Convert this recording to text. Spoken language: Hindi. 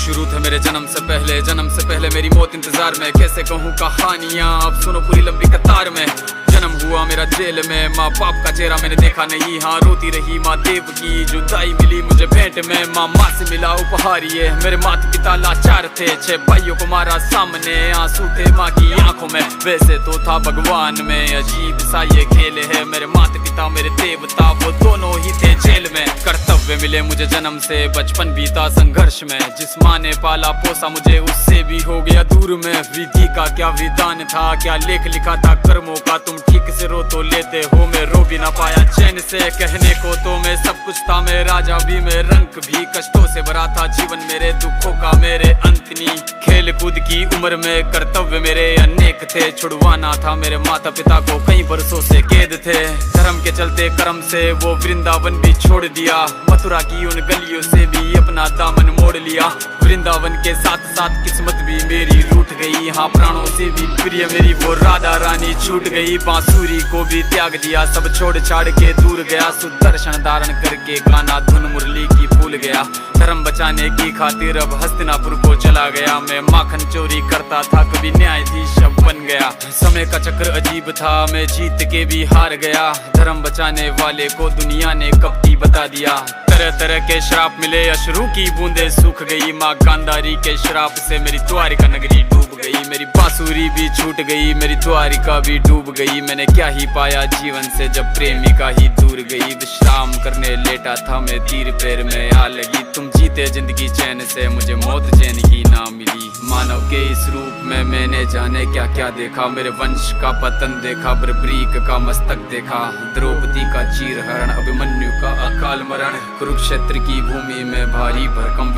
शुरू थे मेरे जन्म से पहले मेरी मौत इंतजार में। कैसे कहूँ कहानियाँ, अब सुनो पूरी लंबी कतार में। जन्म हुआ मेरा जेल में, माँ बाप का चेहरा मैंने देखा नहीं। हाँ रोती रही माँ देव की, जुदाई मिली मुझे भेंट में। माँ से मिला उपहार ये, मेरे माता पिता लाचार थे। 6 भाइयों को मारा सामने, आंसू थे माँ की आंखों में। वैसे तो था भगवान में, अजीब सा ये खेल है। मेरे माता पिता मेरे देवता, वो दोनों ही थे जेल में। कर्तव्य मिले मुझे जन्म से, बचपन बीता संघर्ष में। जिस माँ ने पाला पोसा मुझे, उससे भी हो गया दूर में। विधि का क्या विधान था, क्या लेख लिखा था कर्मों का। तुम ठीक से रो तो लेते हो, मैं रो भी ना पाया चैन से। कहने को तो मैं सब कुछ था, मैं राजा भी, मैं रंक भी। कष्टों से भरा था जीवन मेरे, दुखों का मेरे अंत नहीं। खेल कूद की उम्र में कर्तव्य मेरे अनेक थे। छुड़वाना था मेरे माता पिता को, कई बरसों से कैद थे। धर्म के चलते कर्म से वो वृंदावन भी छोड़ दिया। मथुरा की उन गलियों से भी अपना दामन मोड़ लिया। वृंदावन के साथ साथ किस्मत भी मेरी रूठ गई। हाँ प्राणों से भी प्रिय मेरी वो राधा रानी छूट गई। बांसुरी को भी त्याग दिया, सब छोड़ छाड़ के दूर गया। सुदर्शन धारण करके गाना धुन मुरली की भूल गया। धर्म बचाने की खातिर अब हस्तिनापुर को चला गया। मैं माखन चोरी करता था, कभी न्यायाधीश अब बन गया। समय का चक्र अजीब था, मैं जीत के भी हार गया। धर्म बचाने वाले को दुनिया ने कपटी बता दिया। तरह तरह के श्राप मिले, अश्रु की बूंदे सूख गई। माँ गांधारी के श्राप से मेरी द्वारिका नगरी डूब गई। मेरी बांसुरी भी छूट गई, मेरी द्वारिका भी डूब गई। मैंने क्या ही पाया जीवन से, जब प्रेमिका ही दूर गई। विश्राम करने लेटा था मैं, तीर पैर में आ लगी। तुम जीते जिंदगी चैन से, मुझे मौत चैन की ना मिली। मानव के इस रूप में मैंने जाने क्या क्या देखा। मेरे वंश का पतन देखा, बर्बरीक का मस्तक देखा। द्रौपदी का चीरहरण, अभिमन्यु का अकाल मरण। कुरुक्षेत्र की भूमि में भारी भरकम